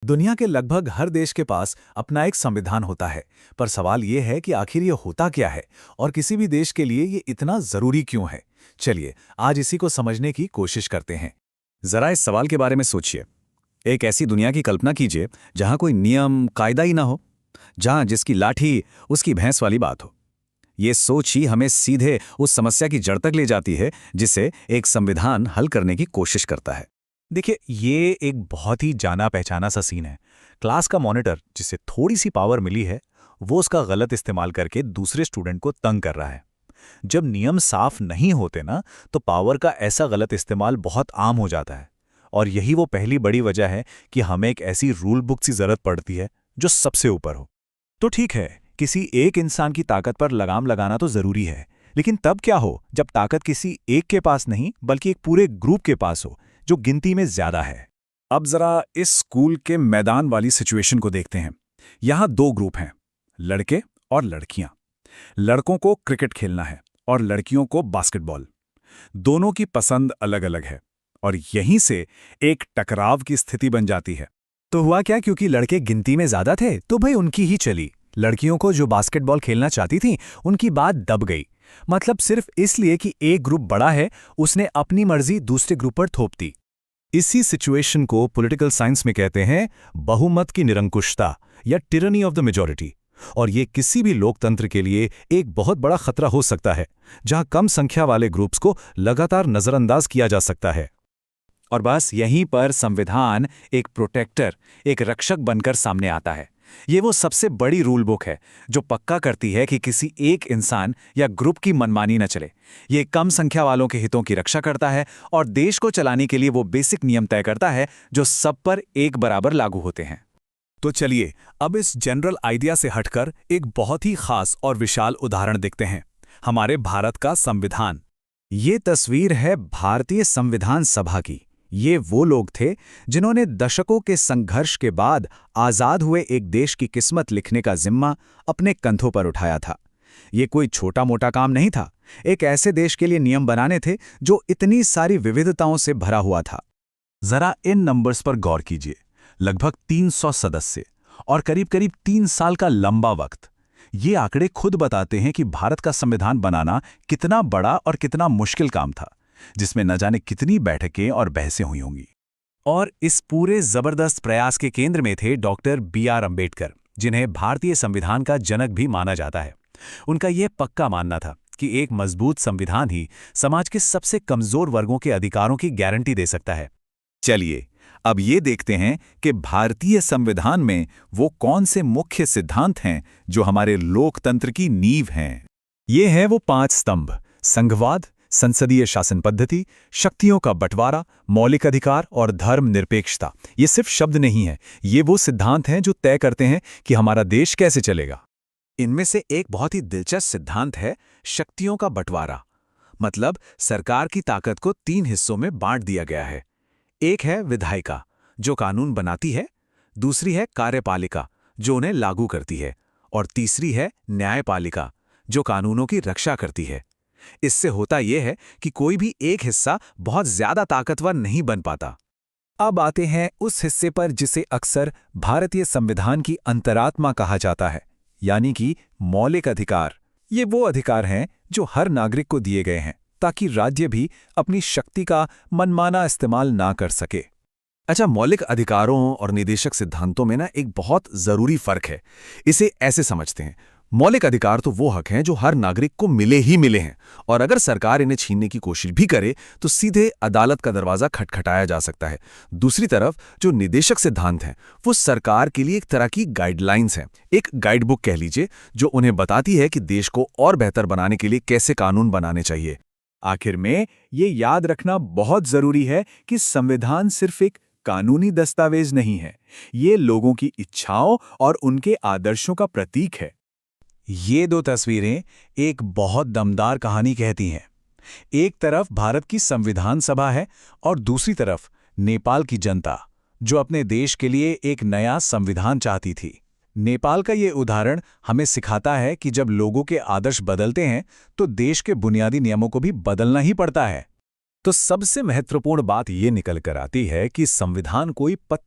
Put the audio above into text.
दुनिया के लगभग हर देश के पास अपना एक संविधान होता है, पर सवाल ये है कि आखिर ये होता क्या है और किसी भी देश के लिए ये इतना जरूरी क्यों है। चलिए, आज इसी को समझने की कोशिश करते हैं। जरा इस सवाल के बारे में सोचिए। एक ऐसी दुनिया की कल्पना कीजिए जहां कोई नियम कायदा ही ना हो, जहां जिसकी लाठी उसकी भैंस वाली बात हो। ये सोच ही हमें सीधे उस समस्या की जड़ तक ले जाती है जिसे एक संविधान हल करने की कोशिश करता है। देखिए, ये एक बहुत ही जाना पहचाना सा सीन है। क्लास का मॉनिटर, जिसे थोड़ी सी पावर मिली है, वो उसका गलत इस्तेमाल करके दूसरे स्टूडेंट को तंग कर रहा है। जब नियम साफ नहीं होते ना, तो पावर का ऐसा गलत इस्तेमाल बहुत आम हो जाता है। और यही वो पहली बड़ी वजह है कि हमें एक ऐसी रूल बुक की जरूरत पड़ती है जो सबसे ऊपर हो। तो ठीक है, किसी एक इंसान की ताकत पर लगाम लगाना तो जरूरी है, लेकिन तब क्या हो जब ताकत किसी एक के पास नहीं बल्कि एक पूरे ग्रुप के पास हो, जो गिनती में ज्यादा है। अब जरा इस स्कूल के मैदान वाली सिचुएशन को देखते हैं। यहाँ दो ग्रुप हैं, लड़के और लड़कियां। लड़कों को क्रिकेट खेलना है और लड़कियों को बास्केटबॉल। दोनों की पसंद अलग अलग है और यहीं से एक टकराव की स्थिति बन जाती है। तो हुआ क्या, क्योंकि लड़के गिनती में ज्यादा थे तो भाई उनकी ही चली। लड़कियों को जो बास्केटबॉल खेलना चाहती थी, उनकी बात दब गई। मतलब सिर्फ इसलिए कि एक ग्रुप बड़ा है, उसने अपनी मर्जी दूसरे ग्रुप पर थोप दी। इसी सिचुएशन को पॉलिटिकल साइंस में कहते हैं बहुमत की निरंकुशता या टिरनी ऑफ द मेजॉरिटी। और ये किसी भी लोकतंत्र के लिए एक बहुत बड़ा खतरा हो सकता है, जहां कम संख्या वाले ग्रुप्स को लगातार नजरअंदाज किया जा सकता है। और बस यहीं पर संविधान एक प्रोटेक्टर, एक रक्षक बनकर सामने आता है। ये वो सबसे बड़ी रूल बुक है जो पक्का करती है कि किसी एक इंसान या ग्रुप की मनमानी न चले। ये कम संख्या वालों के हितों की रक्षा करता है और देश को चलाने के लिए वो बेसिक नियम तय करता है जो सब पर एक बराबर लागू होते हैं। तो चलिए, अब इस जनरल आइडिया से हटकर एक बहुत ही खास और विशाल उदाहरण देखते हैं, हमारे भारत का संविधान। ये तस्वीर है भारतीय संविधान सभा की। ये वो लोग थे जिन्होंने दशकों के संघर्ष के बाद आजाद हुए एक देश की किस्मत लिखने का जिम्मा अपने कंधों पर उठाया था। ये कोई छोटा मोटा काम नहीं था। एक ऐसे देश के लिए नियम बनाने थे जो इतनी सारी विविधताओं से भरा हुआ था। जरा इन नंबर्स पर गौर कीजिए। लगभग 300 सदस्य और करीब करीब 3 साल का लंबा वक्त। ये आंकड़े खुद बताते हैं कि भारत का संविधान बनाना कितना बड़ा और कितना मुश्किल काम था, जिसमें न जाने कितनी बैठकें और बहसें हुई होंगी। और इस पूरे जबरदस्त प्रयास के केंद्र में थे डॉक्टर B.R. अम्बेडकर, जिन्हें भारतीय संविधान का जनक भी माना जाता है। उनका यह पक्का मानना था कि एक मजबूत संविधान ही समाज के सबसे कमजोर वर्गों के अधिकारों की गारंटी दे सकता है। चलिए, अब ये देखते हैं कि भारतीय संविधान में वो कौन से मुख्य सिद्धांत हैं जो हमारे लोकतंत्र की नींव हैं। ये हैं वो 5 स्तंभ: संघवाद, संसदीय शासन पद्धति, शक्तियों का बंटवारा, मौलिक अधिकार और धर्मनिरपेक्षता। ये सिर्फ शब्द नहीं है, ये वो सिद्धांत हैं जो तय करते हैं कि हमारा देश कैसे चलेगा। इनमें से एक बहुत ही दिलचस्प सिद्धांत है शक्तियों का बंटवारा। मतलब सरकार की ताकत को 3 हिस्सों में बांट दिया गया है। एक है विधायिका, जो कानून बनाती है। दूसरी है कार्यपालिका, जो उन्हें लागू करती है। और तीसरी है न्यायपालिका, जो कानूनों की रक्षा करती है। इससे होता यह है कि कोई भी एक हिस्सा बहुत ज्यादा ताकतवर नहीं बन पाता। अब आते हैं उस हिस्से पर जिसे अक्सर भारतीय संविधान की अंतरात्मा कहा जाता है, यानी कि मौलिक अधिकार। ये वो अधिकार हैं जो हर नागरिक को दिए गए हैं, ताकि राज्य भी अपनी शक्ति का मनमाना इस्तेमाल ना कर सके। अच्छा, मौलिक अधिकारों और निदेशक सिद्धांतों में ना एक बहुत जरूरी फर्क है। इसे ऐसे समझते हैं, मौलिक अधिकार तो वो हक हैं जो हर नागरिक को मिले ही मिले हैं, और अगर सरकार इन्हें छीनने की कोशिश भी करे तो सीधे अदालत का दरवाजा खटखटाया जा सकता है। दूसरी तरफ जो निदेशक सिद्धांत हैं, वो सरकार के लिए एक तरह की गाइडलाइंस हैं, एक गाइड बुक कह लीजिए, जो उन्हें बताती है कि देश को और बेहतर बनाने के लिए कैसे कानून बनाने चाहिए। आखिर में ये याद रखना बहुत जरूरी है कि संविधान सिर्फ एक कानूनी दस्तावेज नहीं है, ये लोगों की इच्छाओं और उनके आदर्शों का प्रतीक है। ये 2 तस्वीरें एक बहुत दमदार कहानी कहती हैं। एक तरफ भारत की संविधान सभा है और दूसरी तरफ नेपाल की जनता, जो अपने देश के लिए एक नया संविधान चाहती थी। नेपाल का ये उदाहरण हमें सिखाता है कि जब लोगों के आदर्श बदलते हैं तो देश के बुनियादी नियमों को भी बदलना ही पड़ता है। तो सबसे महत्वपूर्ण बात ये निकल कर आती है कि संविधान कोई